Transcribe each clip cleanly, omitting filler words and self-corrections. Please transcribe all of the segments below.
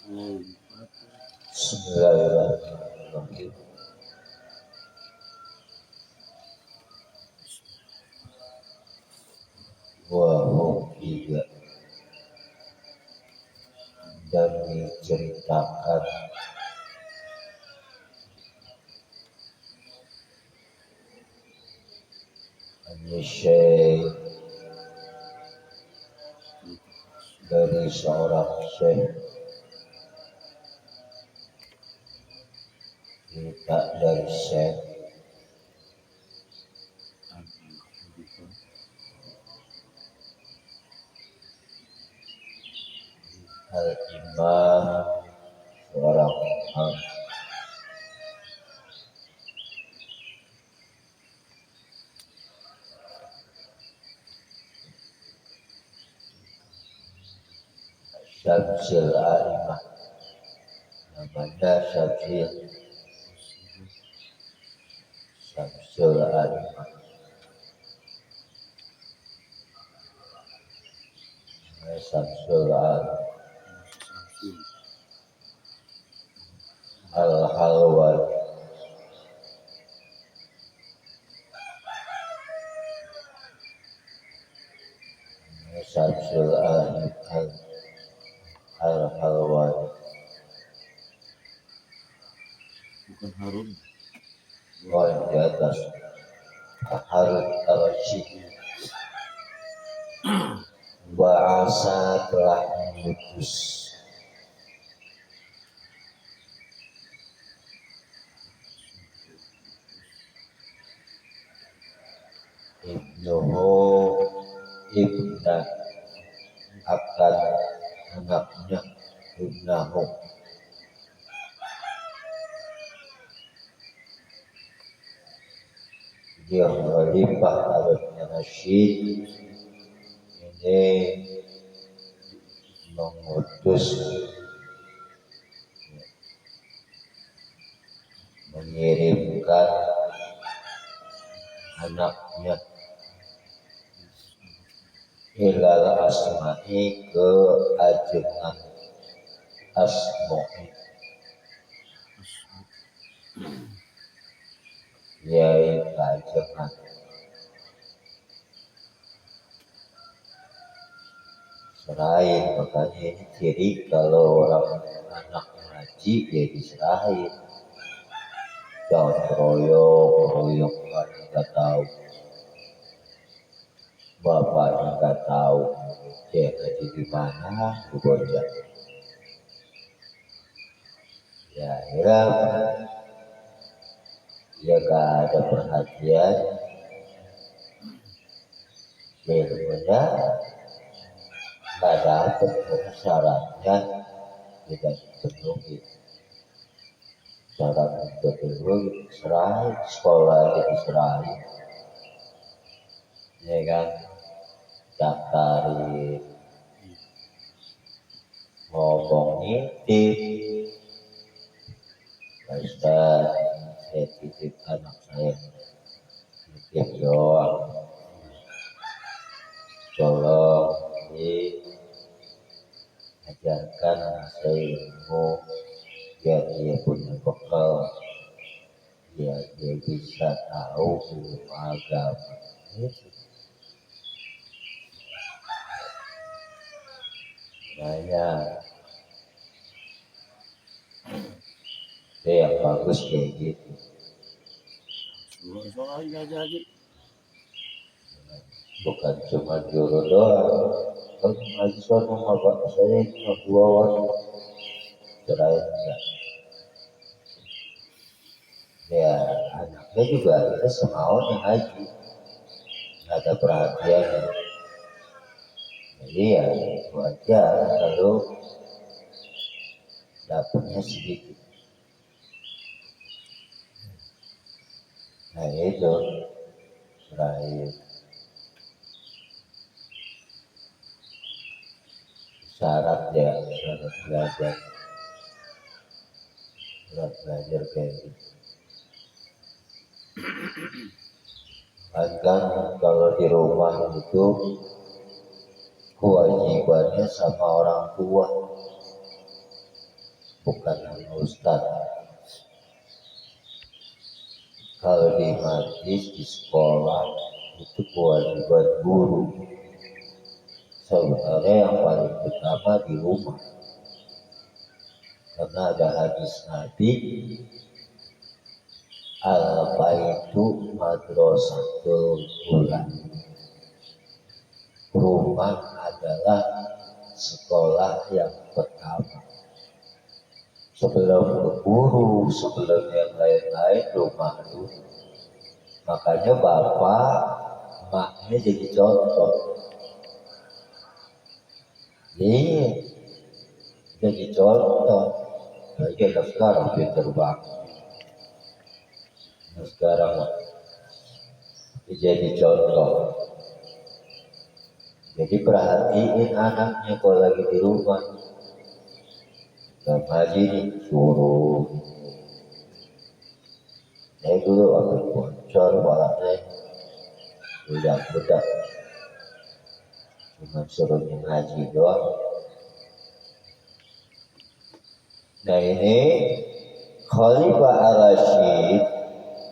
Bismillahirrahmanirrahim. Wahum juga dan diceritakan Syekh dari seorang syekh, cerita dari syekh Al-Imam, seorang imam Syamsil A'imah, namanya Syamsil A'imah, Syamsul A'imah Al-Halwal, Syamsul A'imah Al-Halwal, bukan Harun. yang di atas Harun Al-Rashid. Bahasa telah mengutus Ibnuhu Ibna akan anaknya Ibnahu, dia khalifah Al-Rashid ini mengutus, mengirimkan anaknya Ilal Asma'i ke ajengan Asma'i, yaitu ajengan serahin. Makanya ini ciri kalau orang anak ngaji ya diserahin, jangan royok nggak tahu, bapaknya nggak tahu dia ngaji di mana, bocah ya dia gak ada perhatian, ilmunya gak dapet, syaratnya tidak dipenuhi. Syarat untuk ilmu serahin, sekolah aja diserahin, ya kan, daftarin, ngomong ngintip, Ustaz, saya titip anak saya, titip doang, tolong diajarkan anak saya ilmu biar dia punya bekal, biar dia bisa tahu ilmu agama. Banyak itu yang bagus kayak gitu. Bukan cuma juru doang, kalau mahasiswa sama bapak saya cuma 2 orang, terakhir enggak. Ya anaknya juga kita semaunya ngaji, nggak ada perhatian. Jadi ya wajar kalau dapatnya sedikit. Nah itu terakhir syarat belajar kayak gitu. Kan kalau di rumah itu kewajibannya sama orang tua, bukan hanya ustaz. Kalau di majlis di sekolah itu kewajiban guru. Sebenarnya yang paling utama di rumah, karena ada hadis Nabi, al-baitu madrasatul ula. Rumah adalah sekolah yang pertama. Sebelum ke guru, sebelum yang lain-lain, rumah dulu. Makanya bapak, maknya jadi contoh. Iya, jadi contoh. Nah, kita sekarang pinter banget. Nah, sekarang jadi contoh. Jadi perhatiin anaknya kalau lagi di rumah. Ngaji nih, suruh. Saya dulu waktu bocor walaknya budak-budak. Cuma suruh ngaji doang. Nah ini Khalifah Ar-Rasyid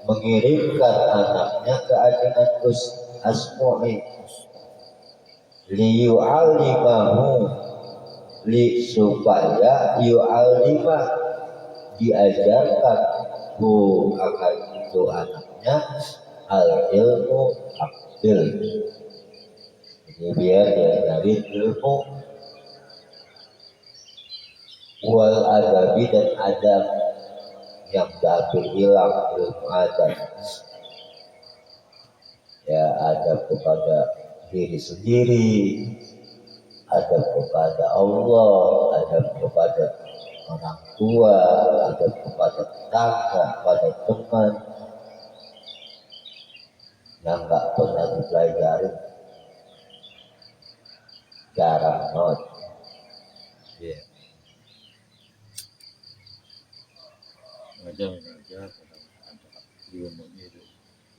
mengirimkan anaknya ke ajengan Asmu'i liyu'allimahu supaya yu'allimah diajarkan akan itu anaknya al-ilmu akil. Jadi biar dia dari ilmu wal adabi dan adab yang dapat hilang ilmu adab. Ya adab kepada diri sendiri, adab kepada Allah, adab kepada orang tua, adab kepada tetangga, pada teman yang nggak pernah dipelajari, jarang banget. Iya. Ngajar di umumnya itu.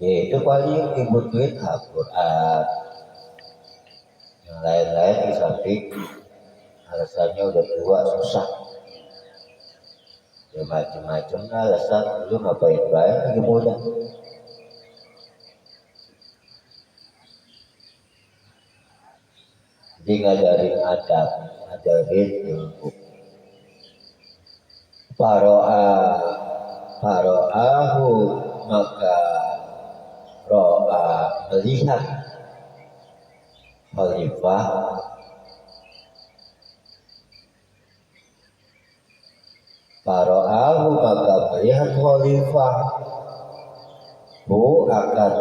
Ya itu paling dibutuhin Al-Quran. Yang lain-lain di samping alasannya udah tua susah. Ya macam-macam alasan lu ngapain baik lagi muda. Jadi ngajarin adab, ngajarin ilmu. Paro'ahu maka ro'a melihat Khalifah Paro'ahu maka melihat Khalifah akan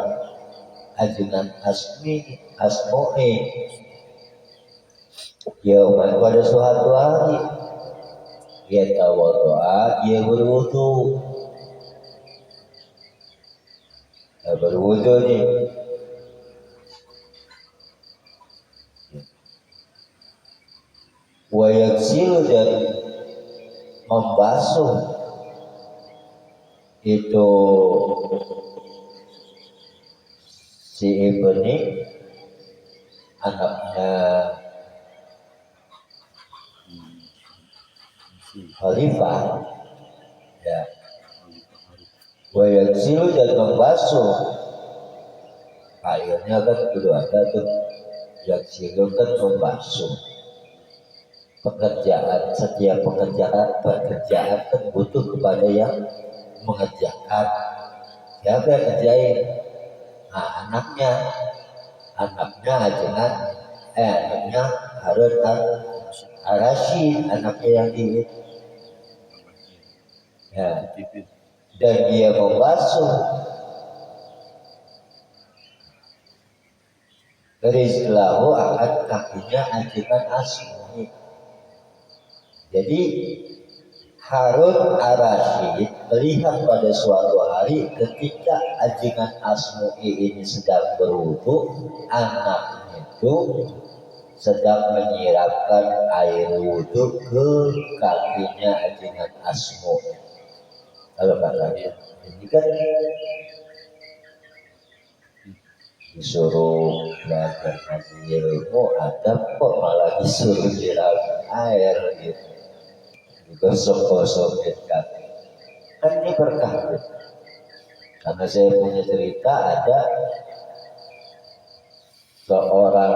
ajengan Asmu'i yauman pada suatu hari dia tawadhu'a, dia berwudu. Berwudu nih wa yaksilu dan membasuh itu si Ibni anaknya Khalifah ya wa yaksilu dan membasuh akhirnya kan kedua ada tuh yaksilu kan membasuh. Setiap pekerjaan kan butuh kepada yang mengerjakan. Siapa yang kerjain? Nah, anaknya ajengan anaknya Harun Ar-Rasyid, anaknya yang di ya. Dan dia membasuh rizlahu akan kakinya ajengan Asmu'i. Jadi Harun Ar-Rasyid melihat pada suatu hari ketika ajengan Asmu'i ini sedang berwudu, anaknya itu sedang menyiramkan air wudu ke kakinya ajengan Asmu'i. Kalau katanya ini kan disuruh belajar ngaji ilmu, ada kok malah disuruh siram air gitu. digosok-gosokin kaki. Kan ini berkah. Karena saya punya cerita ada seorang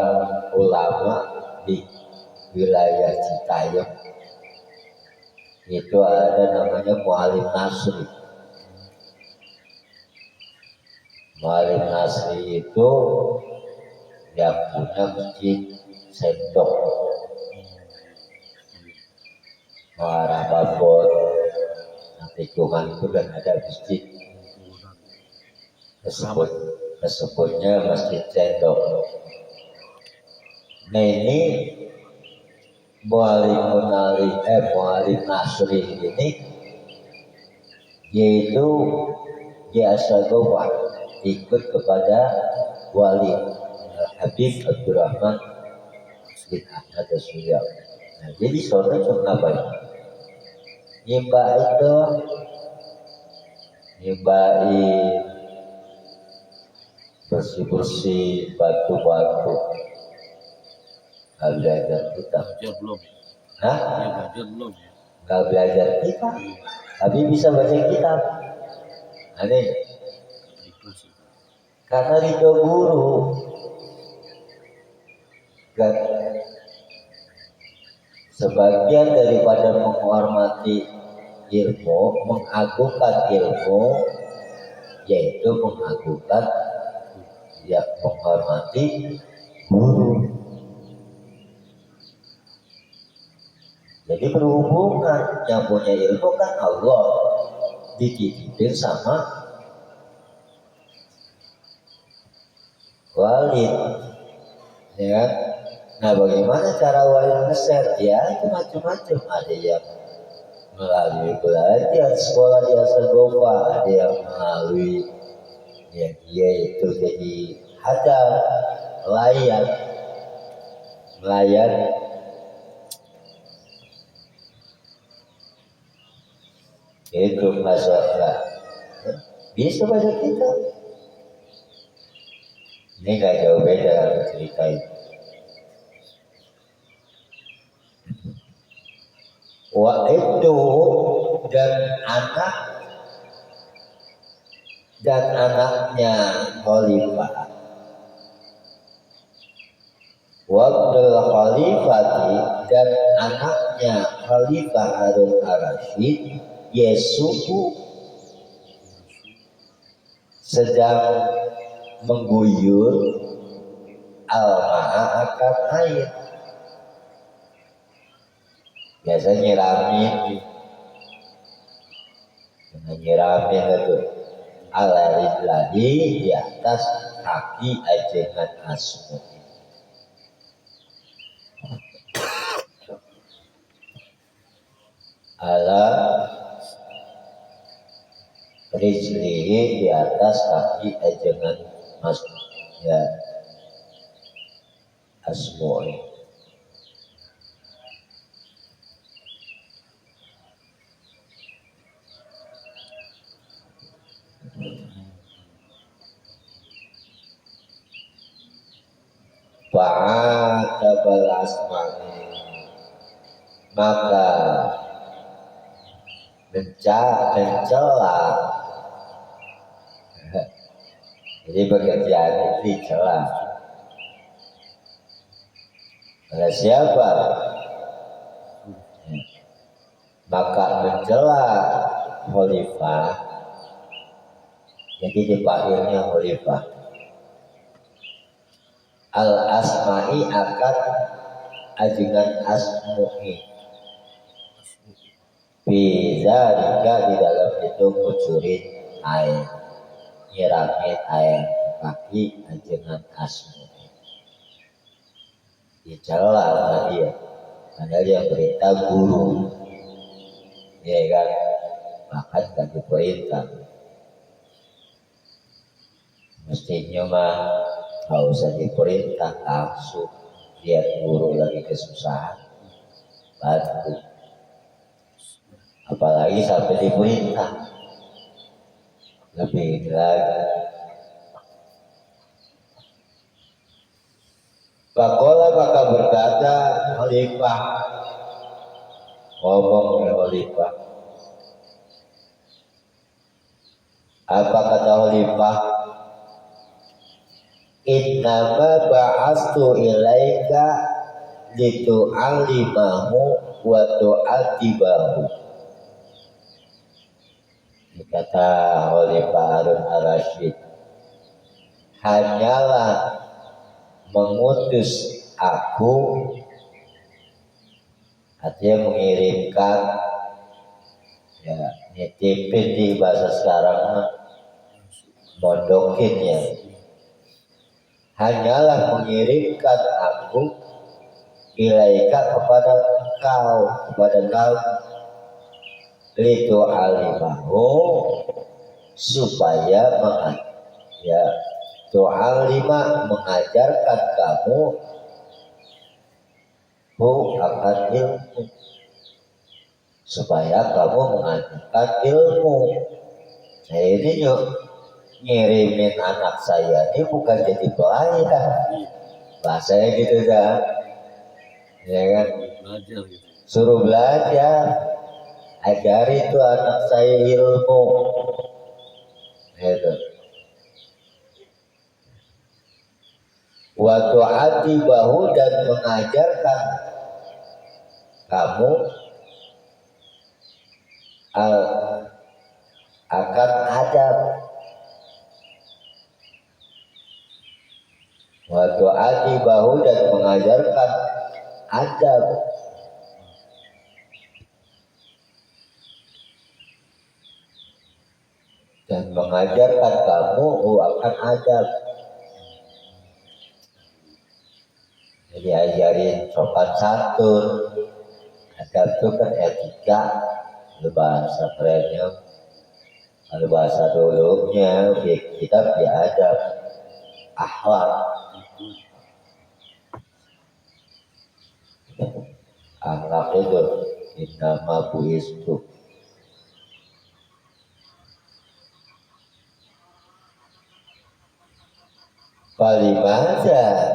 ulama di wilayah Citayam, itu ada namanya Mu'alim Nasri. Mu'alim Nasri itu yang punya masjid sendok arah Babon, nanti Tuhan itu kan ada masjid tersebutnya masjid sendok. Nah ini Mu'alim Nasri ini yaitu biasa doa ikut kepada wali Habib Abdurrahman bin Ahmad Surya. Nah, jadi sore cuma apa? Nyimbain bersih-bersih batu-batu. Nggak belajar kita. Belajar belum? Hah? Ya belajar belum ya? Nggak belajar kita. Tapi bisa baca kitab. Aneh. Ikhlas itu. Karena ridho guru. Dan sebagian daripada menghormati ilmu, mengagungkan ilmu, yaitu mengagungkan, ya menghormati guru. Jadi berhubungan, yang punya ilmu kan Allah, dititipin sama walid, ya kan? Nah, bagaimana cara walid nge-share? Ya itu macam-macam. Ada yang melalui belajar sekolah di Asal-Gopa, ada yang melalui ya dia itu jadi hadar, melayan itu masalah. Bisa baca kita. Ini nggak jauh beda dengan cerita itu. Wa itu dan anaknya Khalifah. Wabdul Khalifati dan anaknya Khalifah Harun Ar-Rasyid Yesufu sedang mengguyur al-ma'a akan air. Biasanya nyiramin itu ala-rijlahi di atas kaki ajengan asmu. Ala rijlihi di atas kaki ajengan asmu, ya asmu. Fa'atabal asma'i, maka mencela. Jadi pekerjaan itu dicela. Oleh siapa? Maka mencela Khalifah. Jadi dipanggilnya Khalifah. Al-asma'i akan ajengan asmu'i. Bisa di dalam itu kucurin air, nyiramin air kaki ajengan asmu'i. Dicela sama dia. Padahal yang perintah guru. Ya kan? Bahkan gak diperintah. Mestinya mah gak usah diperintah, langsung lihat guru lagi kesusahan bantu, apalagi sampai diperintah lebih lagi. Pakola maka berkata Khalifah, ngomong ke Khalifah. Apa kata Khalifah? Innama ba'astu ilaika litu'allimahu wa tu'atibahu. Kata Khalifah Harun al-Rasyid, hanyalah mengutus aku, artinya mengirimkan, ya nitipin di bahasa sekarang, mondokin ya, hanyalah mengirimkan aku ilaika kepada engkau, kepada kaum, litu alimahu, supaya ya tu'alima mengajarkan kamu akan ilmu, supaya kamu mengajarkan ilmu. Nah ini yuk ngirimin anak saya ini bukan jadi pelayan, bahasanya gitu dah, ya kan, belajar gitu. suruh belajar, ajari tuh anak saya ilmu, gitu. Waktu hati bahu dan mengajarkan kamu akan adab. Waktu hati bahu dan mengajarkan adab. Dan mengajarkan kamu akan adab. Jadi ajarin sopan santun. Adab itu kan etika, bahasa kerennya. Kalau bahasa dulunya kita adab, akhlak. Akhlak itu innama buistu. Falimada,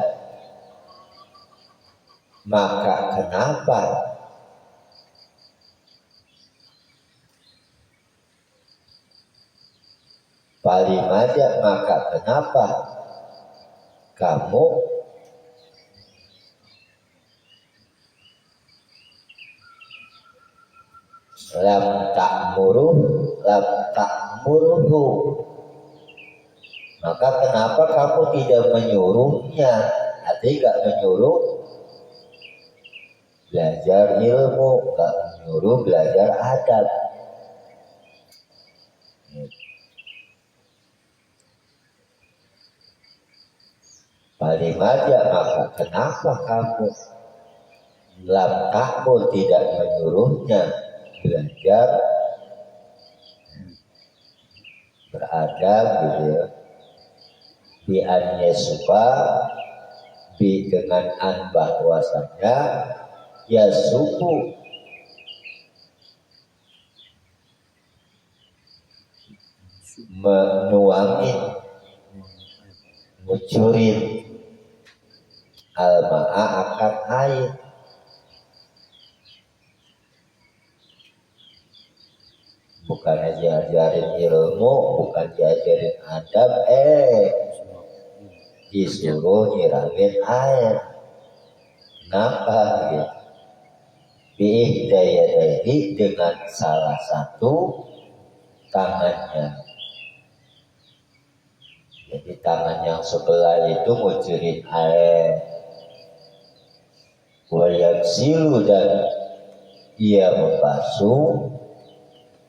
maka kenapa? Falimada, maka kenapa kamu lam ta'muruhu, maka kenapa kamu tidak menyuruhnya? Artinya gak menyuruh belajar ilmu, gak menyuruh belajar adab. Falimada, maka kenapa kamu lam ta'mur, tidak menyuruhnya belajar beradab gitu ya, bi an yasuba, bi dengan an bahwasanya yasubu menuangin, ngucurin al-ma'a akan air. Bukan diajarin ilmu, bukan diajarin adab, disuruh nyiramin air. Kenapa gitu? Bi'ihdayadaihi, dengan salah satu tangannya. Jadi tangan yang sebelah itu ngucurin air. Wayaksilu, dan ia membasuh,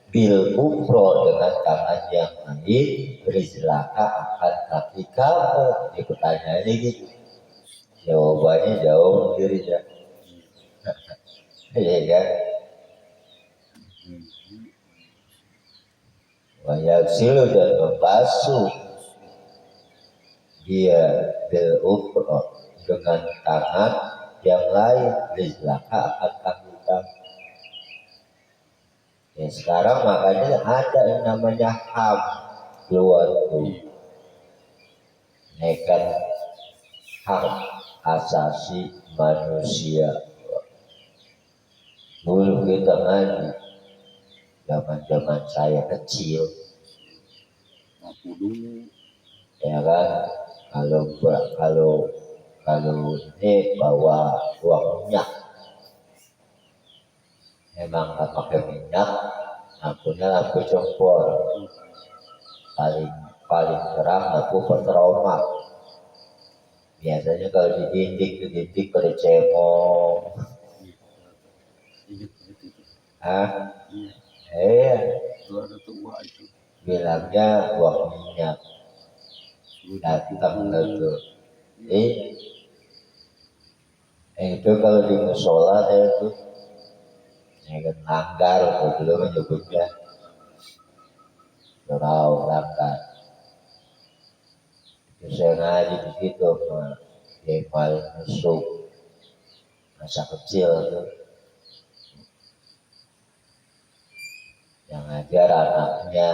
bil ukro, dengan tangan yang lain, rizlaka akan kaki kamu. Ini pertanyaannya gitu, jawabannya jauh diri ya. Iya kan? Wayaksilu, dan membasuh dia bil ukro, dengan tangan yang lain, rizlaka akan kaki kamu. Ya, sekarang makanya ada yang namanya HAM keluar tuh, nekat hak asasi manusia. Dulu kita ngaji, zaman saya kecil, Aku dulu. ya kan. Kalau kalau ini bawa uang minyak, emang nggak pakai minyak, lampunya lampu jempol, paling paling terang lampu petroma. Biasanya kalau dididik pada cemong, Ingat itu. ah, Iya. Itu ada tua itu. bilangnya uang minyak, datang ke, itu kalau di musola saya tuh, ya kan langgar, dulu menyebutnya, surau langgar. Itu saya ngaji di situ, yang paling masuk masa kecil tuh, yang ngajar anaknya,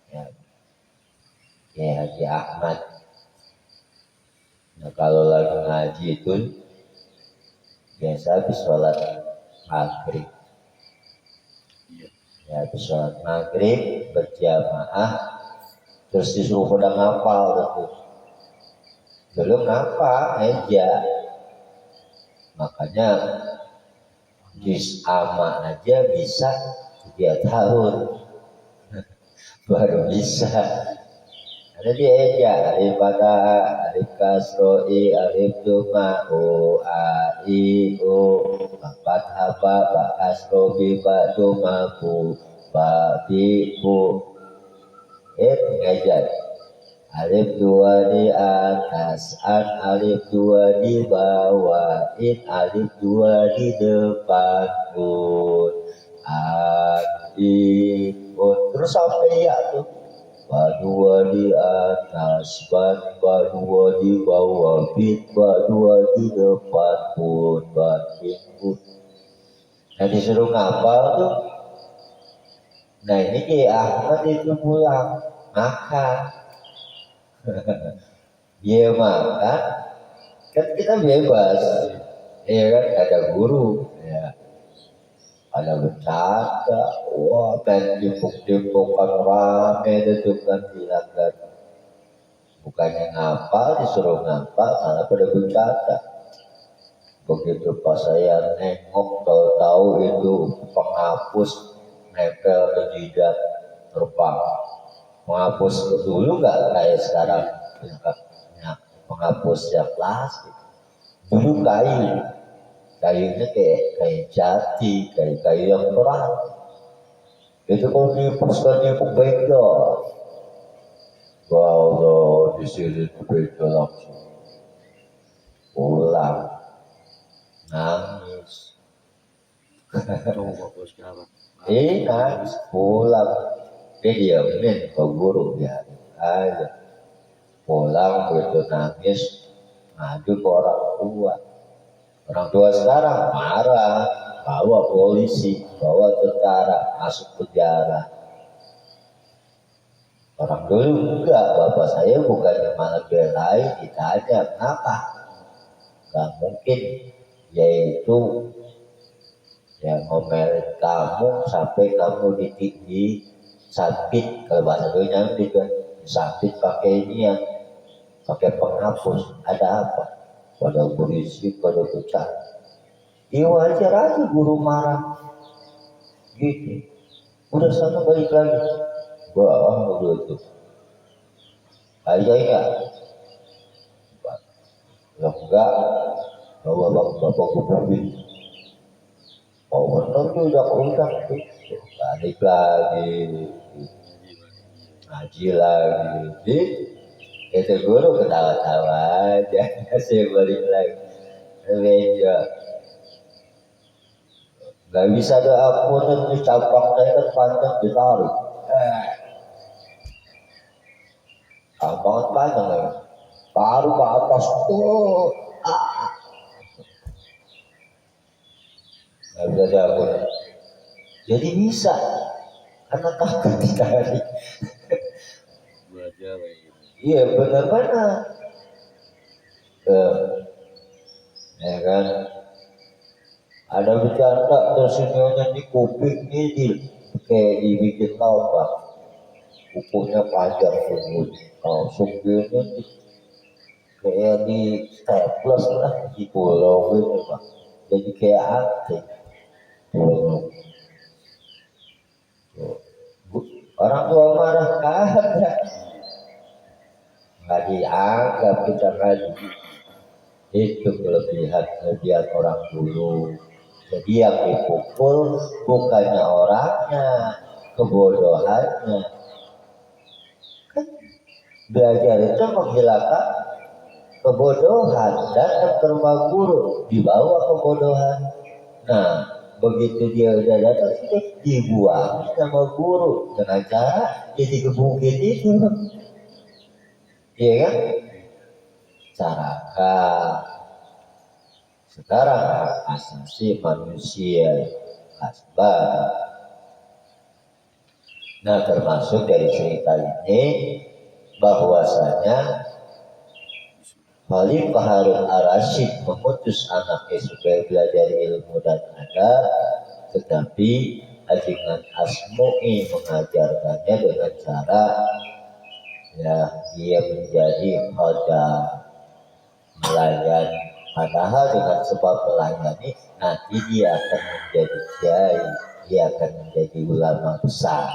ya, ya Haji Ahmad. Nah kalau lagi ngaji itu biasa habis sholat maghrib, Iya. ya habis sholat maghrib berjamaah, terus disuruh pada ngapal gitu. Belum ngapal aja, makanya juz amma aja bisa 3 tahun baru bisa. Ada dia eja, alif pada, alif kasroi, alif duma, o, a, i, o, empat haba, ba kasro, bi, ba duma, bu, ba, bi, bu. Ngajar. Alif 2 di atas, alif 2 di bawah, alif 2 di depan, alif, terus sampai ya tuh. Ba 2 di atas, ba 2 di bawah, ba 2 di depan, ba, Nah disuruh ngapal tuh. Nah ini Ki Ahmad itu pulang makan. Dia makan, kan kita bebas, ya kan, ada guru, ya, ada bercanda, wah, main timpuk-timpukan rame itu kan bilang kan, bukannya ngapal, disuruh ngapal, malah pada bercanda. Begitu pas saya nengok, tahu-tahu itu penghapus nempel ke jidat terbang. Penghapus dulu nggak kayak sekarang, ya, penghapus yang plastik. Dulu kayunya kayak jati, kayu yang berat. Itu kalau dipuk beda. Kalau di sini beda langsung. Pulang, nangis. Coba kau sekarang. Nangis, pulang. Dia diamin ke guru, ya aja. Pulang begitu nangis, ngadu ke orang tua. Orang tua sekarang marah, bawa polisi, bawa tentara, masuk penjara. Orang dulu enggak, bapak saya bukannya malah belain, ditanya kenapa? Gak mungkin, yaitu yang ngomelin kamu sampai kamu di sabit, kalau bahasa Indonesia juga sabit pakai ini yang pakai penghapus. Ada apa? Pada berisik, pada pecah. Ya wajar aja guru marah gitu. Udah sana balik lagi. Wah, begitu. Aja enggak? Ya enggak. Bawa bapak kuburin. Oh benar tuh udah tuh. Balik lagi. Ngaji lagi. Itu guru ketawa-tawa aja. Saya balik lagi. Meja. Gak bisa ada ampun, ini cabangnya kan panjang ditarik. Campangan panjang lagi. Taruh ke atas tuh. Gak bisa ada ampun. Jadi bisa. Karena takut ditarik. Belajar lagi. Iya benar-benar. Ya kan. Ada bercanda terus semuanya di kuping ini kayak dibikin lomba, kukunya panjang semut, kalau supirnya kayak di staples lah di pulau gitu pak, jadi kayak antik. Orang tua marah kagak, nggak dianggap kita ngaji. Itu kelebihan orang dulu. Jadi yang dipukul bukannya orangnya, kebodohannya. Kan belajar itu menghilangkan kebodohan dan terima guru dibawa kebodohan. Nah, begitu dia udah datang dibuang sama guru dengan cara jadi gebukin itu. Iya kan? Carakan sekarang hak asasi manusia asbab. Nah, termasuk dari cerita ini bahwasanya Khalifah Harun ar-Rasyid memutus anaknya supaya belajar ilmu dan adab, tetapi Ajiman Asmu'i mengajarkannya dengan cara ya dia menjadi khodam, melayani. Padahal dengan sebab melayani nanti dia akan menjadi kiai, dia akan menjadi ulama besar.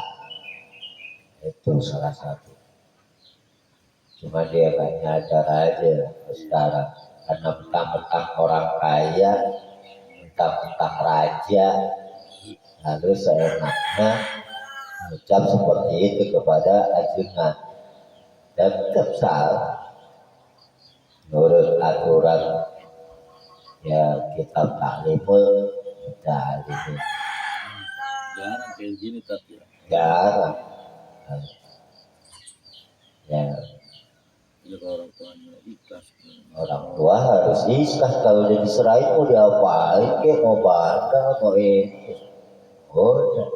Itu salah satu. Cuma dia gak nyadar aja sekarang, karena mentang-mentang orang kaya, mentang-mentang raja, lalu seenaknya mengucap seperti itu kepada ajunan, dan tetap salah menurut aturan ya kitab taklimul ta'lim. Jarang kayak gini tapi Jarang. Ya, ya orang tuanya ikhlas. orang tua harus ikhlas. Kalau udah diserahin mau diapain kek, mau bandel mau ini, udah.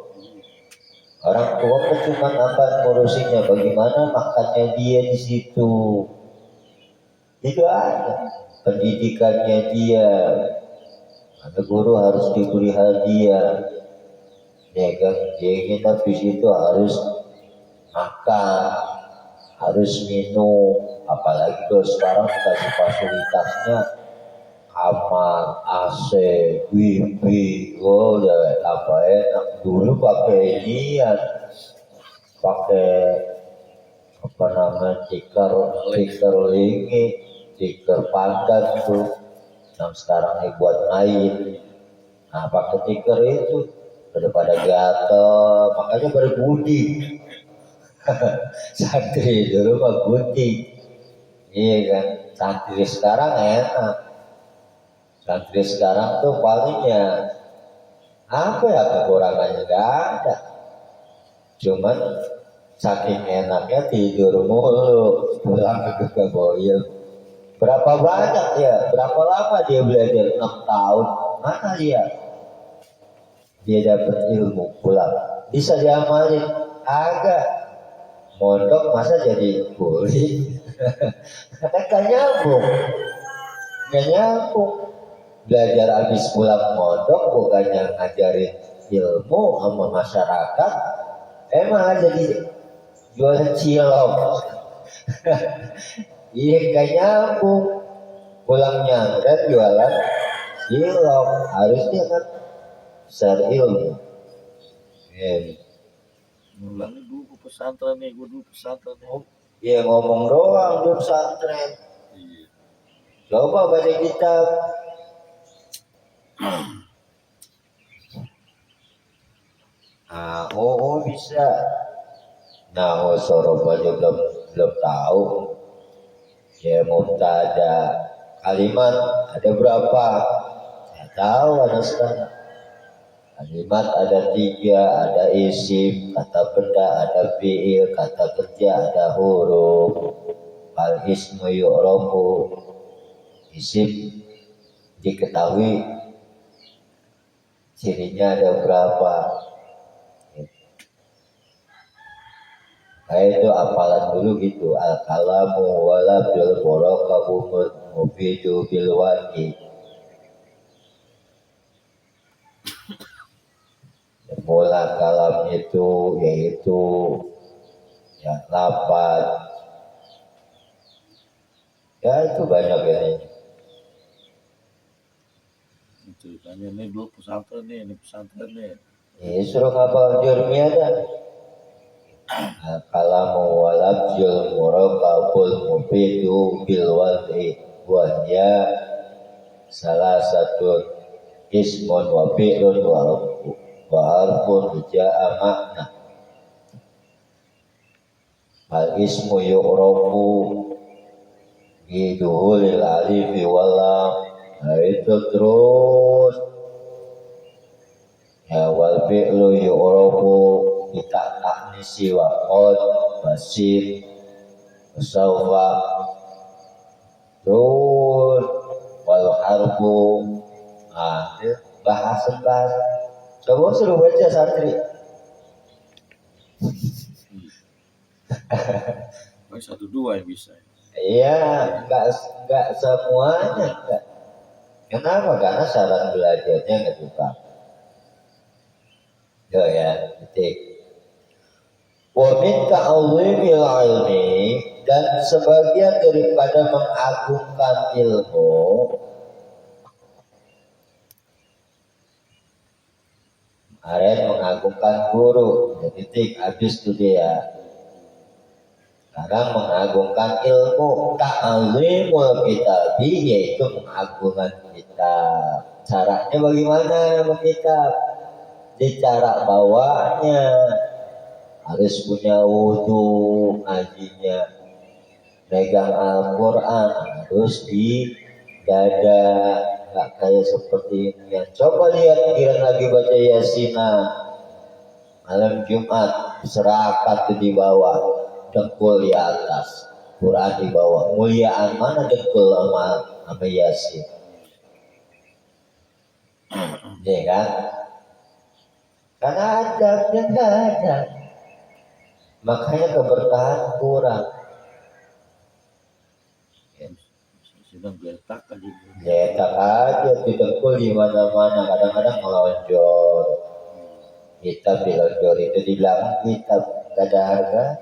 Orang tua kan cuma akan ngurusinnya bagaimana makannya dia di situ, itu aja. Pendidikannya dia, ada guru harus diberi hadiah, ya kan? Dia ingin habis itu harus makan, harus minum, apalagi kalau sekarang dikasih fasilitasnya kamar, AC, wifi, oh udah apa enak. Dulu pakai ini ya, pakai apa namanya tikar lingi, tikar pandan tuh, yang sekarang dibuat main. Nah pakai tikar itu daripada gatel, makanya berbudi. Santri dulu mah gunting, iya kan. Santri sekarang enak. Santri sekarang tuh palingnya apa ya, kekurangannya gak ada. Cuman saking enaknya tidur mulu, pulang ke boil. Berapa banyak ya? Berapa lama dia belajar? 6 tahun. Mana dia? Dia dapat ilmu pulang. Bisa diamalin? Agak. Mondok masa jadi kuli? Kan nyambung. Gak nyambung. Belajar habis pulang mondok bukannya ngajarin ilmu sama masyarakat, emang jadi jualan cilok. Iya gak nyambung. Pulangnya dan jualan cilok, harusnya kan besar ilmu. Mulanya dulu pesantren nih, gue dulu pesantren nih. Iya ngomong doang di pesantren. Iya. Coba baca kitab. Oh bisa. Nah, sorob aja belum tahu. Ya mubtada kalimat ada berapa? Saya tahu ada sekarang. Kalimat ada 3, ada isim, kata benda, ada fi'il, kata kerja, ada huruf. Al ismu yu'rafu, isim diketahui cirinya ada berapa. Kayak itu apalan dulu gitu. Al kalamu wala bil barakabu mufidu bil waqi. kalam itu yaitu ya lapat, ya itu banyak ini. Ceritanya nih dulu pesantren nih, ini pesantren nih. Ini suruh ngapal jurmi ada. Kalamu walabjul murakabul mufidu bil wad'i wahya salah satu ismun wa fi'lun wa harfun ja'a makna. Al ismu yu'rafu biduhulil alifi walam. Nah itu terus ya wal fi'lu yu'rafu kita taknisi wa qad basir sawfa terus wal harfu. Nah bahasa coba suruh baca santri. Satu dua yang bisa. Iya, enggak semuanya enggak. Kenapa? Karena syarat belajarnya nggak suka. Ya, titik. Wa min ta'zimil ilmi, dan sebagian daripada mengagungkan ilmu kemarin mengagungkan guru. Titik habis itu dia. Sekarang mengagungkan ilmu, ta'zimul kitab, yaitu mengagungkan kitab. Caranya bagaimana kitab? Di cara bawanya harus punya wudhu, ngajinya pegang Al-Quran harus di dada, nggak kayak seperti ini. Coba lihat kira lagi baca Yasinah malam Jumat, serakat di bawah, dengkul di atas, Quran di bawah. Muliaan mana dengkul sama Yasin? Ya kan? Karena adabnya nggak ada, makanya keberkahan kurang. Sedang geletak aja. Geletak aja, didengkul di mana-mana. Kadang-kadang melonjor. Kitab dilonjor itu dibilang kitab nggak ada harga.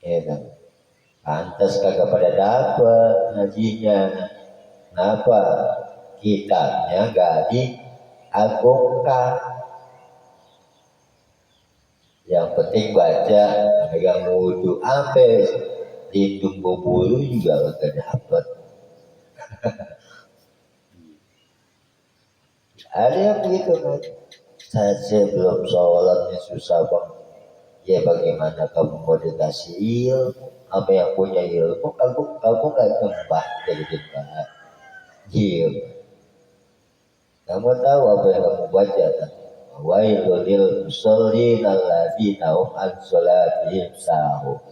Ya kan? Pantas kagak pada dapet ngajinya. Kenapa? Kitabnya nggak diagungkan. Yang penting baca, pegang wudhu, sampai hidung bulu juga nggak dapet. Ada yang begitu kan? Saya belum sholatnya susah bang. Ya bagaimana kamu mau dikasih ilmu? Apa yang punya ilmu? Kamu nggak nyembah jadi nyembah. Ilmu. Kamu tahu apa yang kamu baca kan? Wailul lil musallin alladzina hum an sholatihim sahun.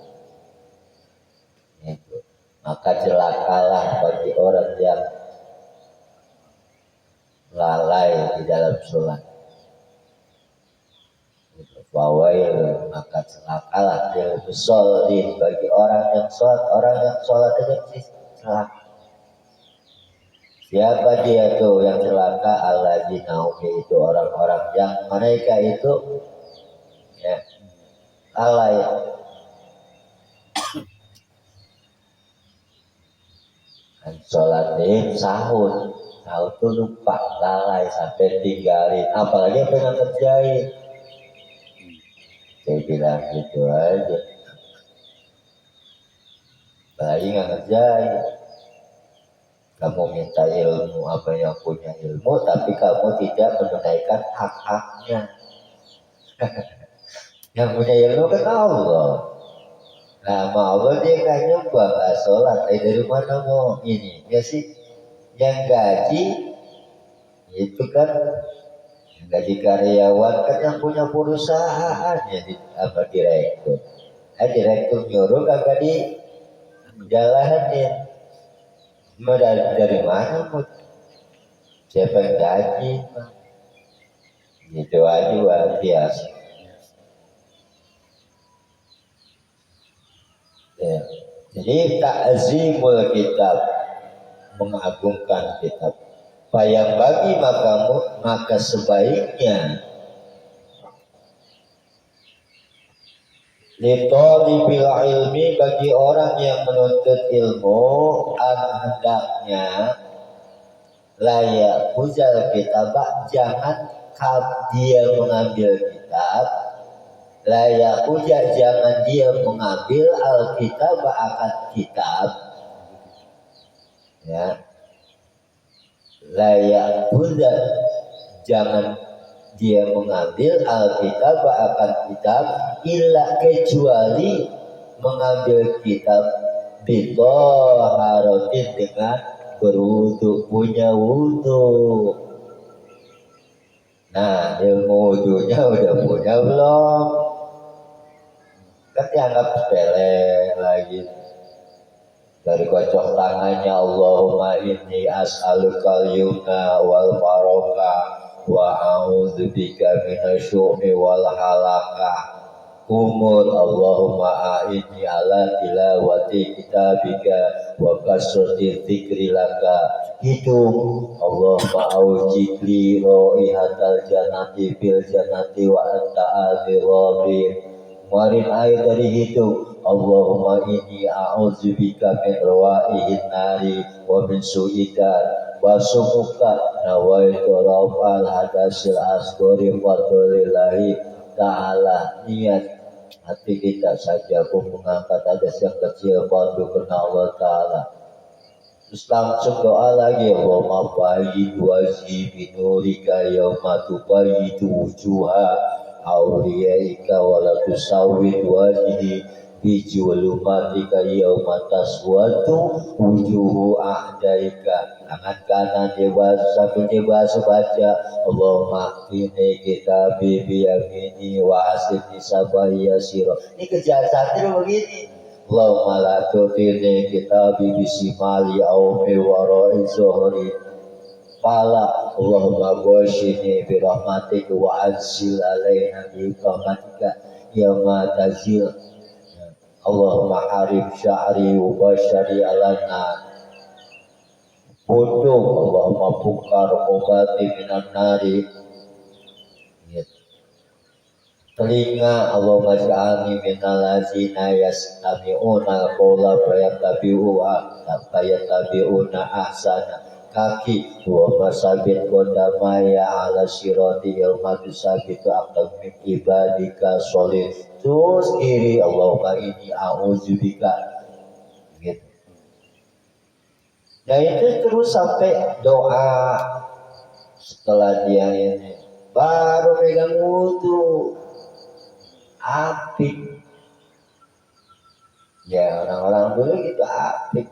Itu. Maka celakalah bagi orang yang lalai di dalam sholat. Wawail, maka celakalah lil musallin bagi orang yang sholat aja sih celaka. Siapa dia tuh yang celaka? Alladzina hum, itu orang-orang yang mereka itu ya lalai. Dan sholatin sahur tuh lupa, lalai sampai tinggalin. Apalagi apa yang kerjain? Saya bilang gitu aja. Apalagi nggak kerjain. Kamu minta ilmu, apa yang punya ilmu, tapi kamu tidak menunaikan hak-haknya. Yang punya ilmu kan Allah. Nah, Allah dia nggak nyembah, nggak sholat. Dari mana mau ini? Ya sih, yang gaji itu kan yang gaji karyawan kan yang punya perusahaan ya apa direktur. Direktur nyuruh kagak dijalanin. Dari mana pun? Siapa yang gaji? Gitu aja luar biasa. Ya. Jadi ta'zimul kitab, mengagungkan kitab. Yang bagi maka sebaiknya litolibil ilmi bagi orang yang menuntut ilmu hendaknya layak hujal kitab, jangan dia mengambil kitab, layak hujal jangan dia mengambil alkitab akan kitab, ya, layak hujal jangan dia mengambil alkitab akan kitab illa kecuali mengambil kitab bitoharotin dengan berwudu, punya wudu. Nah, ilmu wudunya udah punya belum? Kan dianggap sepele lagi. Dari kocok tangannya, Allahumma inni as'alukal yumna wal barokah wa a'udzubika minasyu'mi wal halakah. Umur Allahumma a'inni ala tilawati kitabika wa kasrati dzikri laka. Hidung Allahumma aujibli ro'ihatal jannati fil jannati wa anta adhirabi. Keluarin air dari hidung Allahumma inni a'udzubika min rawa'ihin nari wa min su'idan wa sumuka nawaitu rafa'al hadasil asgori fadlillahi ta'ala. Niat hati kita saja pun mengangkat hadas yang kecil fadlu karena Allah Ta'ala. Terus langsung doa lagi, Allahumma bayyid wajhi binurika yawma tubayyidu wujuha awliyaika wa la tusawwid wajhi bijulumatika yawma taswadu wujuhu a'daika. Tangan kanan dewasa sambil dewasa baca Allahumma ini kita bibi yamini wa asini sabaya siro. Ini kerjaan santri begini. Allahumma la tutini kita bibi simali awmi warai zuhri fala Allahumma goshini birahmatik wa anzil alaina bi rahmatika yawma tazil. Allahumma harib sya'ri wa bashari alana Bodoh Allahumma bukar obati minan nari. Telinga Allahumma ja'alni minal lazina yastami'una qawla fayatabi'una ahsana. Kaki Allahumma sabit qadamaya ala sirati yawma tusabitu aqdam min ibadika sholih. Terus kiri Allahumma inni a'udzubika. Gitu. Nah itu terus sampai doa. Setelah dia ini baru pegang wudu. Apik. Ya orang-orang dulu gitu apik.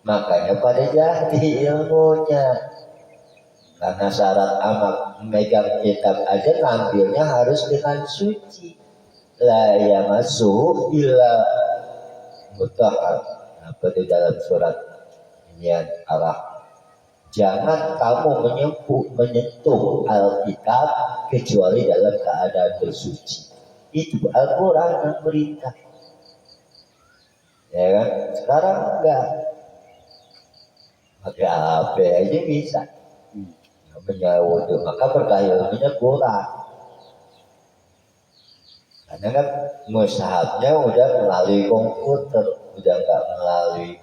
Makanya pada jadi ilmunya. Karena syarat amak memegang kitab aja ngambilnya harus dengan suci. La yamassuhu illa mutahhar. Apa di dalam surat ini Allah. Jangan kamu menyentuh Alkitab kecuali dalam keadaan bersuci. Itu Al-Quran yang berita. Ya kan? Sekarang enggak. Pakai HP aja bisa. Namanya wudu, maka berkah-ilmunya kurang. Karena kan mushafnya udah melalui komputer, udah enggak melalui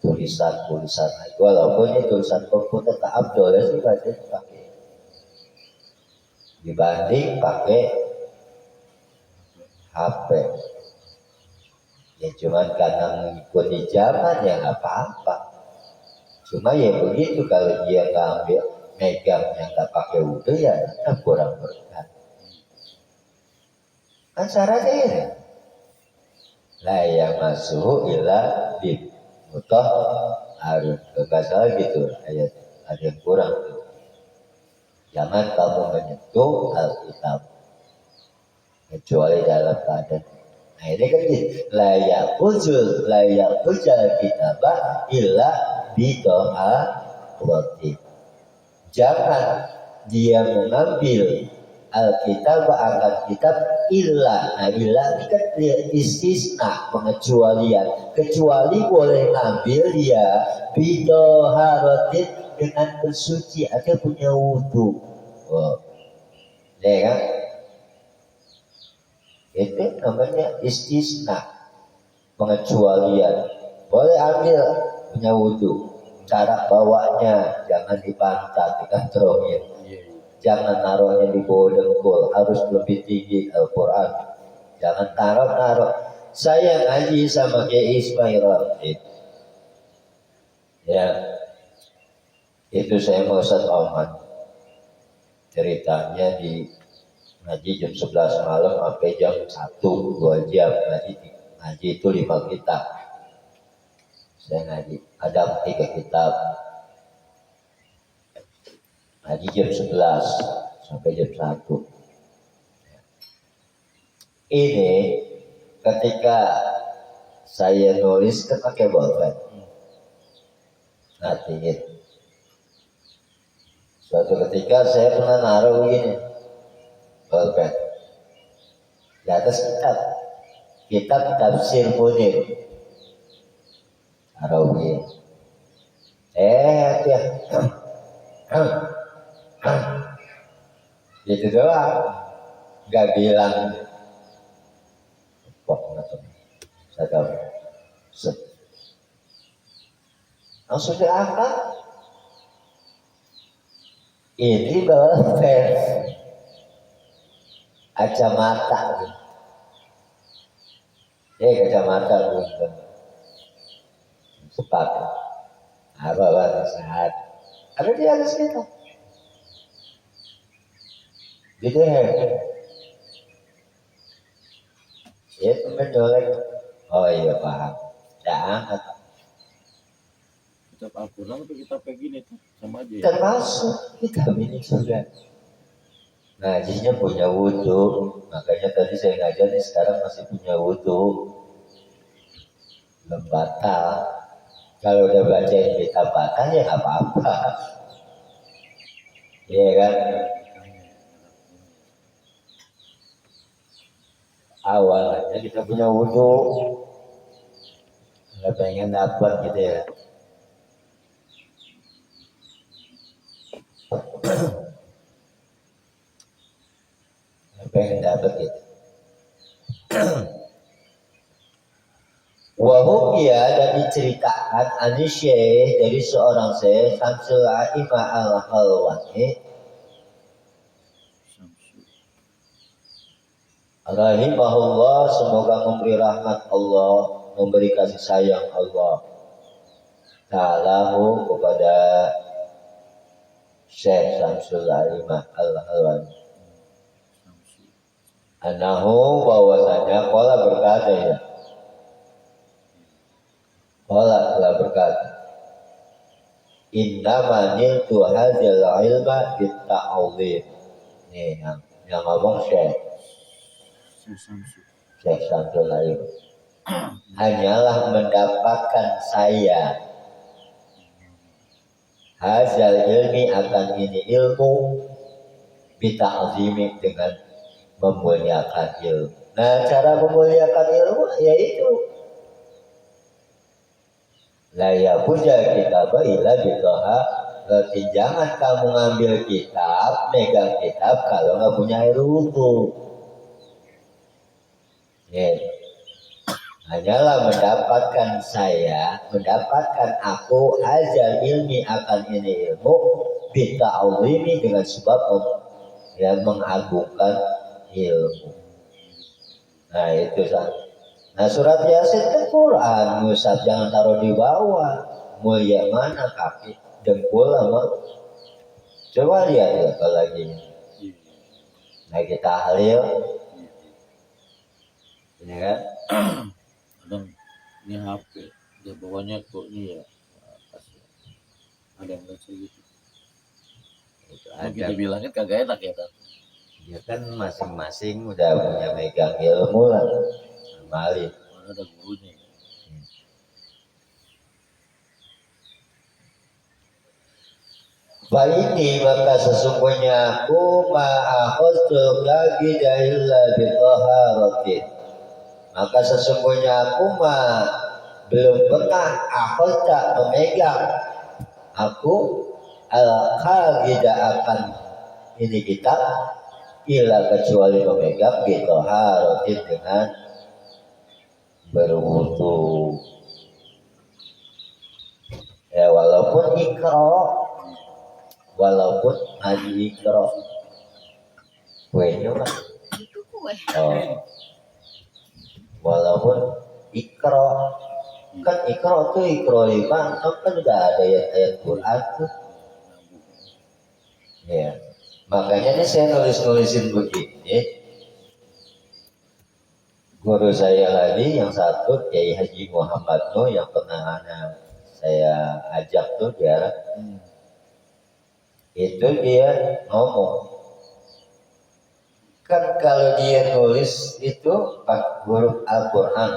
tulisan-tulisan. Walaupun ini tulisan komputer tak abdol ya sih baca pakai. Dibanding pakai HP. Ya cuman karena mengikuti zaman ya nggak apa-apa. Cuma ya begitu kalau dia ngambil megang yang nggak pakai wudu ya kurang berkah. Kan syaratnya ya. La yamassuhu illa bi harus kegasal gitu ayat ada yang kurang tuh. Jangan kamu menyentuh Alkitab kecuali dalam keadaan. Nah ini kan layak hujal kitabah illa bitoha wati. Jangan dia mengambil Alkitab akan kitab illa. Nah illa ini kan istisna pengecualian. Kecuali boleh ngambil dia bitoha wati dengan bersuci ada punya wudhu. Oh, ya kan? Itu namanya istisna, pengecualian. Boleh ambil punya wudhu. Cara bawanya jangan di pantat, di kantongnya. Jangan naruhnya di bawah dengkul, harus lebih tinggi Al-Quran. Jangan taruh-taruh. Saya ngaji sama Kiai Ismail Rashid. Ya, itu saya mau Ustaz Ahmad. Ceritanya di ngaji jam 11 malam sampai jam 1, 2 jam. Ngaji itu 5 kitab. Saya ngaji, ada 3 kitab. Ngaji jam 11 sampai jam 1. Ini ketika saya nulis kan pakai bolpen. Artinya suatu ketika saya pernah naruh begini bolpen di atas kitab tafsir Munir, naruh begini. Dia gitu doang, nggak bilang kok saya tahu langsung diangkat. Ini bolpen kacamata, kacamata bukan sepakat apa saat ada di atas kita gitu ya. Ya mencolek, oh iya paham, jangan Kitab Al-Quran atau kitab kayak gini tuh sama aja ya? termasuk kita ini sudah ngajinya punya wudhu. Makanya tadi saya ngajar nih sekarang masih punya wudhu, belum batal. Kalau udah bacain kitab batal ya nggak apa-apa, iya kan? Awalnya kita punya wudhu, nggak pengen dapat gitu ya. Pengen dapat gitu. Wahum ya, dan diceritakan Syekh dari seorang Syekh Samsul A'imah Al-Halwani rahimahullah, semoga memberi rahmat Allah, memberi kasih sayang Allah ta'alahu kepada Syekh Samsul A'imah Al-Halwani. Anahu, bahwasanya qala berkata ya. Qala telah berkata, innama niltu hadzal ilma bitta'awlim. Nih yang ngomong Syekh Samsul A'imah. Hanyalah mendapatkan saya hadzal ilmi, akan ini ilmu, bita'zimi, dengan memuliakan ilmu. Nah, cara memuliakan ilmu yaitu la yabuja kitab illa bitaha. Berarti jangan kamu ngambil kitab, megang kitab kalau nggak punya air wudhu. Hanyalah mendapatkan saya, mendapatkan aku azal ilmi, akan ini ilmu, bita'zimi, dengan sebab yang mengagungkan ilmu. Nah itu kan. Nah surat Yasin kan Quran, Musab jangan taruh di bawah. Mulia mana kaki dengkul sama. Coba lihat ya kalau lagi. Nah kita tahlil, ini kan. Kadang ini HP, dia bawanya kok ini ya, ada yang baca gitu. Kita bilangin kagak enak ya kan? Ya kan masing-masing udah punya megang ilmu lah, amalin. Ada gurunya. Ini maka sesungguhnya aku ma'akhudul lagi illa bitaharatin. Maka sesungguhnya aku belum pernah akhudta memegang. Aku tidak akan ini kitab illa kecuali memegang gitu harotin dengan berwudu. Ya walaupun ngaji ikro kuenya mah Itu kue. walaupun ikro kan ikro tuh ikro lima kan udah ada ayat-ayat Quran tuh ya. Makanya nih saya nulisin begini. Guru saya lagi yang satu Kiai Haji Muhammad Nuh yang pernah saya ajak tuh dia itu dia ngomong kan kalau dia nulis itu pak huruf Al-Quran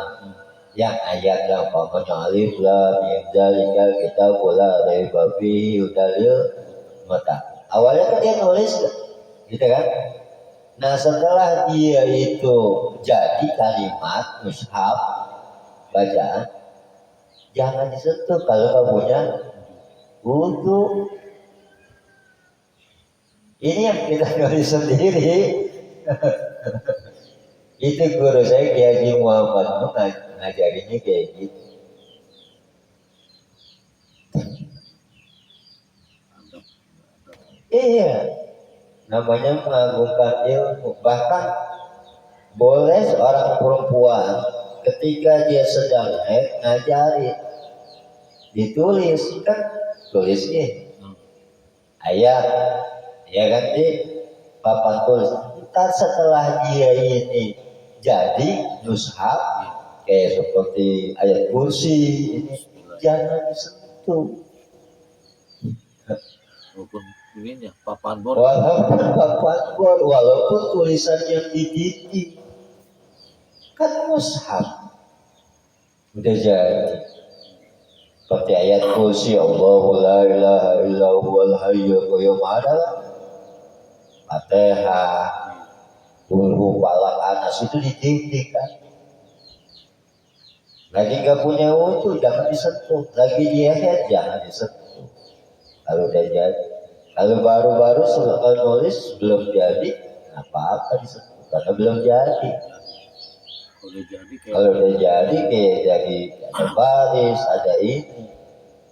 yang ayat yang pokoknya alif lam mim dzalika kitabul la raiba fihi hudalil muttaqin. Awalnya kan dia nulis gitu kan. Nah setelah dia itu jadi kalimat mushaf bacaan jangan disentuh kalau nggak punya wudu. Ini yang kita nulis sendiri. Itu guru saya Kiai Haji Muhammad Nuh ngajarinnya kayak gitu. Iya, namanya mengagungkan ilmu. Bahkan boleh seorang perempuan ketika dia sedang haid ngajari, ditulis kan tulisnya ayat, ya kan di papan tulis. Ntar setelah dia ini jadi nushab kayak seperti ayat kursi ini jangan disentuh. Walaupun ini ya papan bor. Walaupun tulisannya dikit kan mushaf udah jadi. Seperti ayat kursi Allahu la ilaha illa huwal hayyul qayyum ada Fatihah, Qul Falaq Anas itu dititik kan. Lagi nggak punya wudu jangan disentuh. Lagi dia head jangan disentuh. Kalau udah jadi, kalau baru-baru sebelum nulis belum jadi, apa-apa disentuh karena belum jadi. Kalau udah jadi kayak jadi ada baris, ada ini.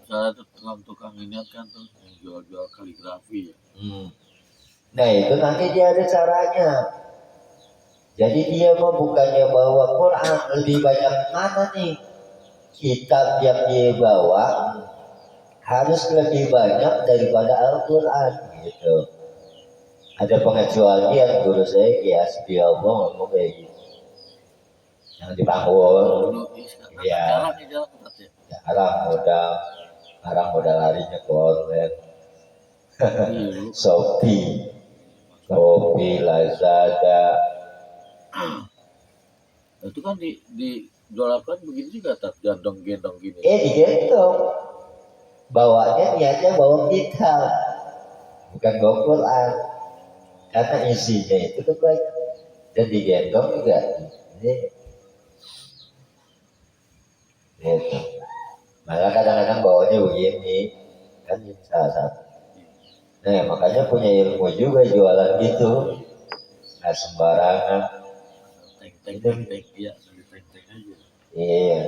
Misalnya tuh tukang ini kan tuh yang jual-jual kaligrafi ya. Nah itu nanti dia ada caranya. Jadi dia mau bukannya bawa Quran lebih banyak mana nih kitab yang dia bawa harus lebih banyak daripada Al-Quran gitu. Ada pengecualian guru saya Kiai Hasbi Allah ngomong kayak gitu. Yang dibangun, ya, sekarang modal larinya ke online, Shopee, Lazada. Itu kan di jualan begitu juga tak gendong-gendong gini. Digendong. Bawanya niatnya bawa kitab, bukan bawa Quran. Karena isinya itu tuh baik. Dan digendong juga. Gitu. Malah kadang-kadang bawanya begini. Kan salah satu. Nah makanya punya ilmu juga jualan gitu. Nggak sembarangan. Teng-teng ya, teng-teng aja. Iya.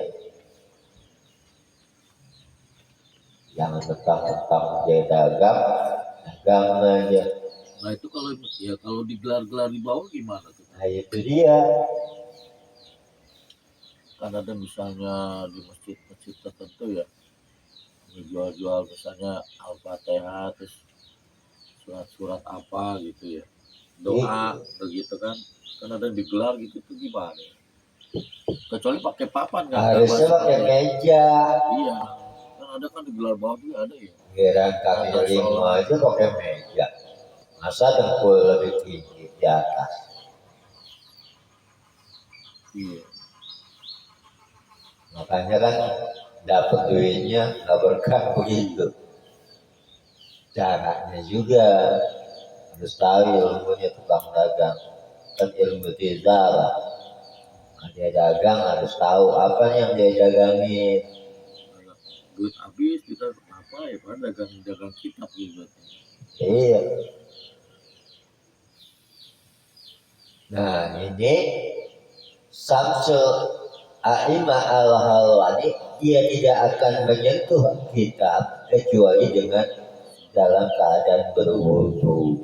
Jangan tetap jadi dagang aja. Nah itu kalau digelar-gelar di bawah gimana tuh? Nah itu dia. Kan ada misalnya di masjid-masjid tertentu ya, jual-jual misalnya Al-Fatihah terus surat-surat apa gitu ya, doa begitu kan ada yang digelar gitu tuh gimana? Kecuali pakai papan kan? Harusnya pakai meja. Iya, kan ada kan digelar bawah juga ada ya. Geran kaki 5 aja pakai meja. Masa dengkul lebih tinggi di atas. Iya. Makanya kan dapat duitnya nggak berkah begitu. Caranya juga harus tahu ilmunya tukang dagang. Kan ilmu tijarah. Dia dagang harus tahu apa yang dia dagangin. Duit habis kita apa ya, Pak, dagang kitab gitu. Iya. Nah ini Samsul A'imah al-Halwani, dia tidak akan menyentuh kitab kecuali dengan dalam keadaan berwudu.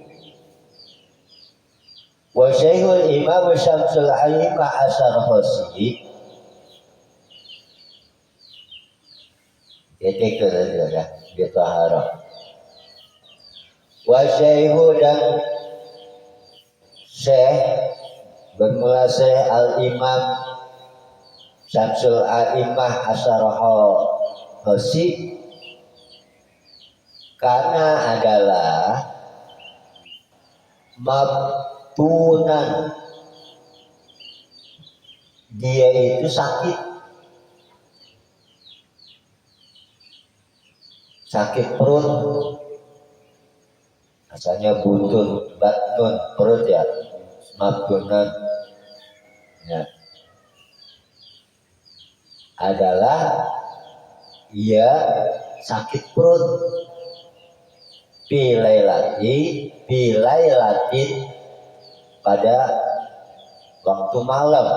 Wa Syekhul Imam Syamsul A'imah Asy-Syarhosi, itu ya, gitu harap. Wa Syekhu dan Syekh bermula Syekh Al-Imam Syamsul A'imah Asy-Syarhosi karena adalah mabtunan, dia itu sakit perut, asalnya butun, batnun, perut ya, mabtunan ya, adalah ia sakit perut bilailatin pada waktu malam,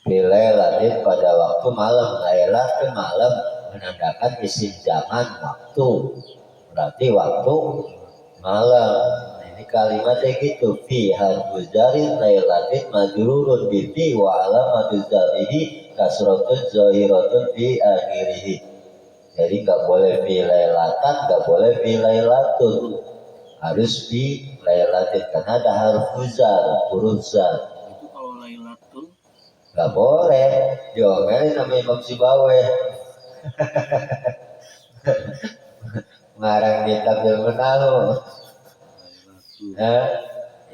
bilailatin pada waktu malam. Lailah ke malam, menandakan isim zaman waktu, berarti waktu malam. Nah, ini kalimatnya gitu, fi harfuzarin lailatin majrurun bifi wa alamatuz zarihi kasratun zahiratun fi akhirih. Jadi nggak boleh fi lailatan, nggak boleh fi lailatun, harus fi lailatin karena ada harfuzar, huruf zar. Itu kalau lailatul Nggak boleh diomelin sama Imam Sibaweh. Ngarang kitab ilmu nahu. Nah,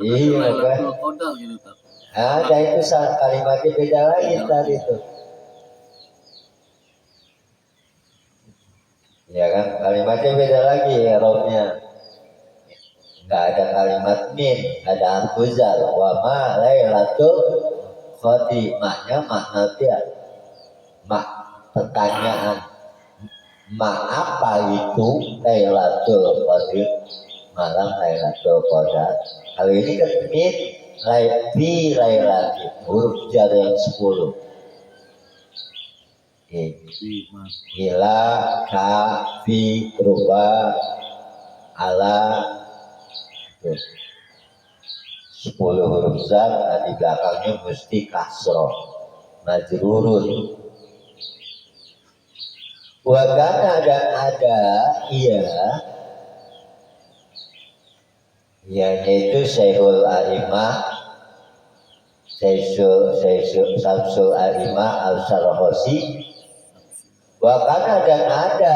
iya kan. lailatul qadar gitu, tak. Ada itu kalimatnya beda lagi tadi itu. Ya kan, kalimatnya beda lagi ya robnya. Nggak ada kalimat min, ada harfuzar. Wa ma lailatul khotimahnya makna dia. Pertanyaan. Ma apa itu Lailatul Qadar? Malam Lailatul Qadar. Kalau ini kan min fi lailatin, huruf jar yang 10. Ila ka fi ruba ala itu 10 huruf jar, di belakangnya mesti kasroh majrurun. Wakana dan ada yaitu Syekhul A'imah Syamsul A'imah Al-Syarhosi. Wakana dan ada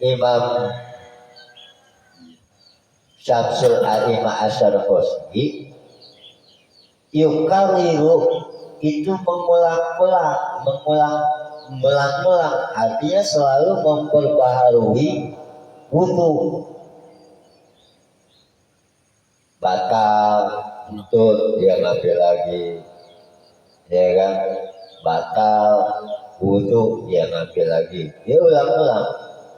Imam Syamsul A'imah Al-Syarhosi yukariru, itu mengulang-ulang, artinya selalu memperbaharui wudu. Batal, tuntut, dia ngambil lagi, ya kan? Batal, wudu, dia ngambil lagi. Dia ulang-ulang.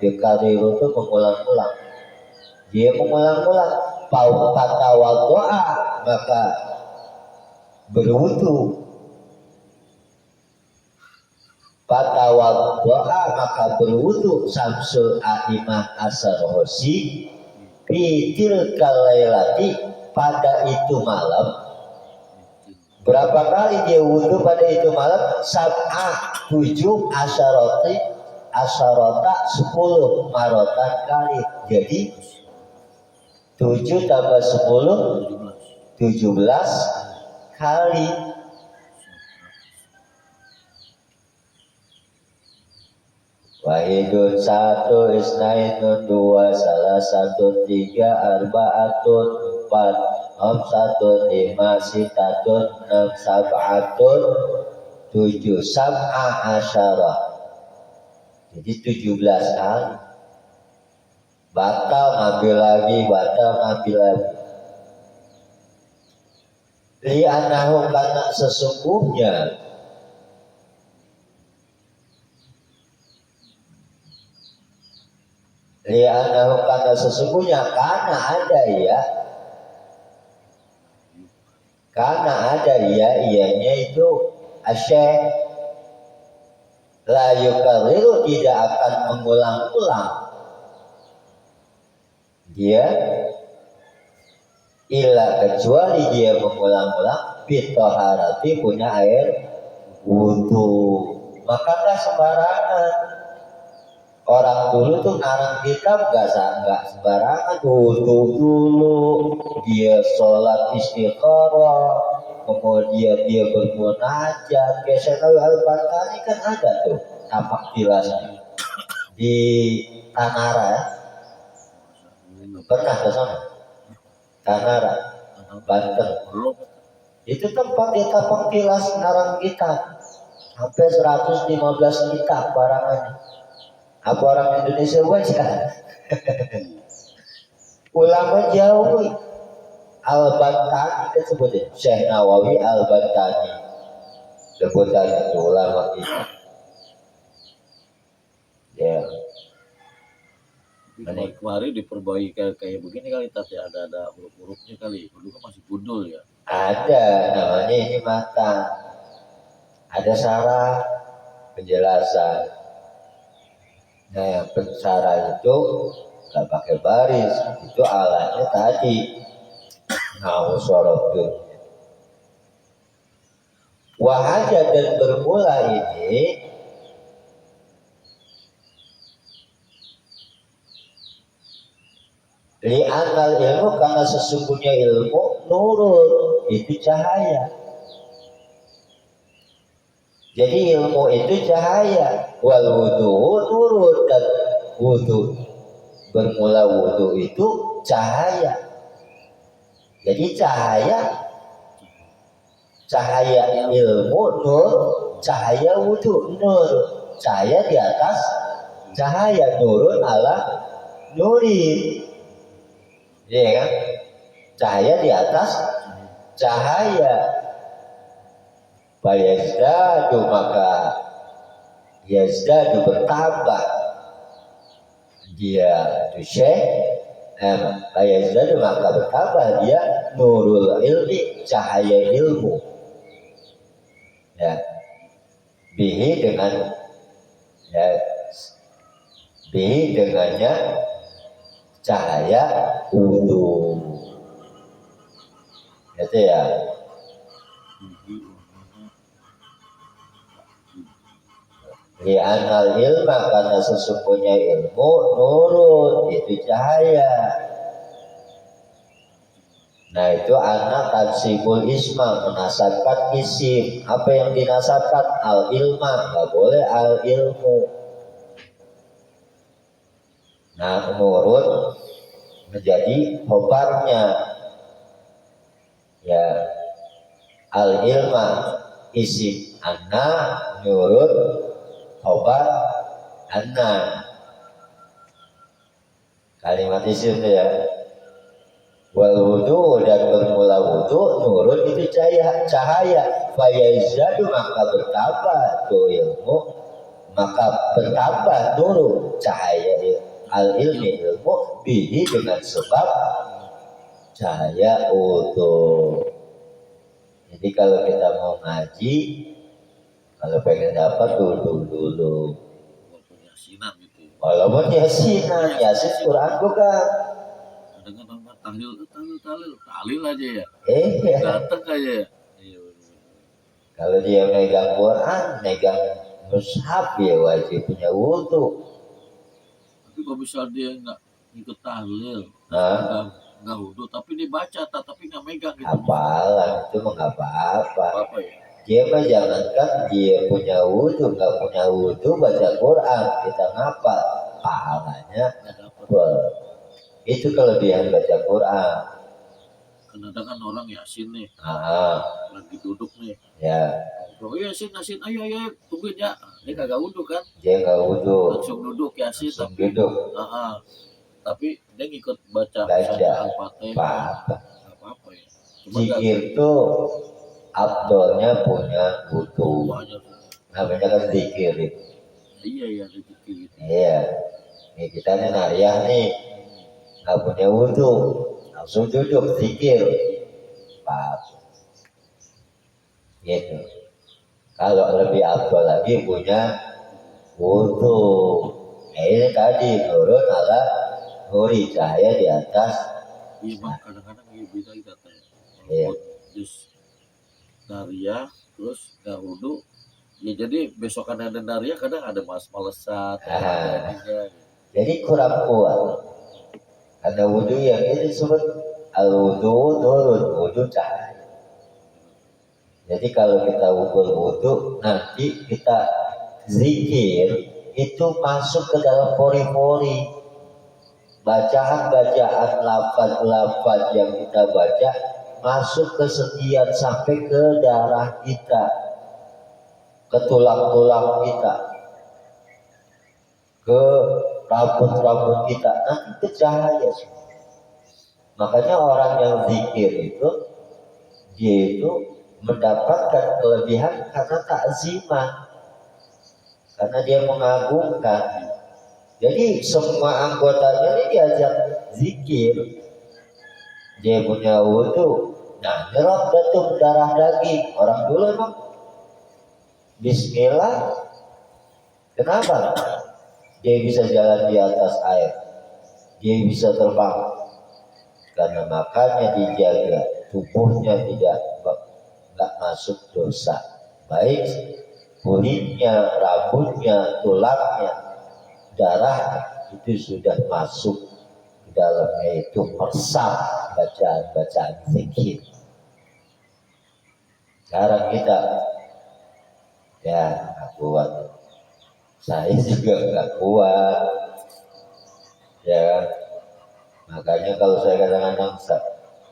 Yukariru itu mengulang-ulang. Dia mengulang-ulang. Patawal doa, maka berwudu. Patawal doa, maka berwudu. Syamsul A'imah Asy-Syarhosi fitil kalailati, pada itu malam. Berapa kali dia wudu pada itu malam? Sab'ah 7 asyarota 10 marotan kali. Jadi 7 tambah 10 17 kali. Wahidun 1 isnainun 2 salah 1 3 arbaatun 4 hamsatun 5 sitatun 6 sab'atun 7 sab'a asyarah. Jadi 17 kali. Batal ngambil lagi, batal ngambil lagi. Li'anahu, karena sesungguhnya Li'annahu karena sesungguhnya karena ada ianya itu asyik la yukarriru tidak akan mengulang-ulang dia illa kecuali dia mengulang-ulang bitoharati punya air wudu. Maka nggak sembarangan orang dulu tuh ngarang kitab nggak sembarangan, wudu dulu dia sholat istikharah, kemudian dia bermunajat. Kayak Syekh Al-Albani kan ada tuh tapak tilasnya di Tanara ya. Pernah ke sana? Tanara, Banten. Itu tempat dia tapak tilas ngarang kitab sampai 115 kitab barangannya. Apa orang Indonesia baca? Ulama jauh. Al-Bantani kan sebutnya Syekh Nawawi Al-Bantani sebutannya itu ulama kita ya. Kemarin diperbaiki kayak begini kali, tapi ada huruf-hurufnya kali. Dulu kan masih gundul ya. Ada namanya ini matang, ada sarah penjelasan. Nah yang sarah itu nggak pakai baris, itu alatnya tadi sorotun. Wahada dan bermula ini li'anal ilmu karena sesungguhnya ilmu nurun itu cahaya. Jadi ilmu itu cahaya. Wal wudu nurun dan wudu bermula wudu itu cahaya. Jadi cahaya ilmu nur, cahaya wudu nur. Cahaya di atas cahaya, nurun ala nuri. Iya kan? Cahaya di atas cahaya. Fayazdadu maka yazdadu bertambah dia itu syekh. Fayazdadu maka bertambah dia nurul ilmi, cahaya ilmu. Ya, bihi dengannya cahaya wudu. Itu ya. Li'anal ilma karena sesungguhnya ilmu nurun itu cahaya. Nah itu anak tansibul isma menasabkan isim. Apa yang dinasabkan? Al ilma, nggak boleh al ilmu. Nah nurun menjadi khobarnya ya, al ilma isim anak, nurun khobar anak. Kalimat isim ya. Wal wudu dan bermula wudu nurun itu cahaya. Fayaizadu maka bertambah tuh ilmu, maka bertambah nurun cahaya al ilmi ilmu bihi dengan sebab cahaya wudu. Jadi kalau kita mau ngaji, kalau pengen dapat dulu. Walaupun yasinan, yasin Quran bukan. Tahlil aja ya. Iya. Datang aja ya. Kalau dia megang Quran, megang mushaf ya wajib punya wudu. Tapi kalau bisa dia nggak ikut tahlil, nggak wudu, tapi dibaca, tapi nggak megang gitu. Hafalan itu mah nggak apa-apa. Apa ya? Dia mah jangankan dia punya wudu, nggak punya wudu baca Quran kita ngapal, pahalanya itu kelebihan baca Quran. Kadang-kadang orang yasin nih, lagi duduk nih, ya. Oh yasin, ayo, tungguin ya. Dia kagak wudu kan? Dia nggak wudu. Langsung duduk yasin, langsung duduk. Tapi dia ngikut baca Al-Fatihah. Apa ya? Zikir itu abdolnya punya wudu. Namanya kan zikir. Iya, zikir. Iya. Nih kita nih nariah nih, nggak punya wudhu, langsung duduk zikir, bagus. Gitu. Kalau lebih afdol lagi punya wudhu. Nah, ini tadi nurun ala nuri cahaya di atas. Iya bang, kadang-kadang ya beda kita teh. Iya. Kalau jus naria terus nggak wudhu, ya jadi besokan ada naria kadang ada malesan, ada ininya. Jadi kurang kuat. Karena wudhu yang ini disebut al-wudhu nurun, wudhu cahaya. Jadi kalau kita wudhu, nanti kita zikir itu masuk ke dalam pori-pori. Bacaan-bacaan lafaz-lafaz yang kita baca masuk ke setiap sampai ke darah kita, ke tulang-tulang kita, ke rambut-rambut kita. Nanti itu cahaya semua. Makanya orang yang zikir itu dia itu mendapatkan kelebihan karena takziman, karena dia mengagungkan. Jadi semua anggotanya ini diajak zikir. Dia punya wudhu, nah nyerap betul darah daging. Orang dulu emang bismillah, kenapa? Dia bisa jalan di atas air, dia bisa terbang, karena makanya dijaga tubuhnya tidak masuk dosa, baik kulitnya, rambutnya, tulangnya, darah itu sudah masuk ke dalamnya, itu meresap bacaan-bacaan zikir. Sekarang kita ya nggak kuat, saya juga nggak kuat ya. Makanya kalau saya kadang-kadang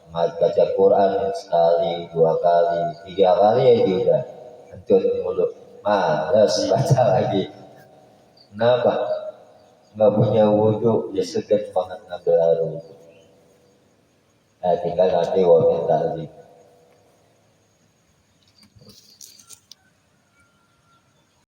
baca Quran sekali, 2 kali, 3 kali ya dia udah kentut mulut, males baca lagi. Kenapa? Nggak punya wudhu, ya segan banget ngambil air wudhu. Tinggal nanti wa min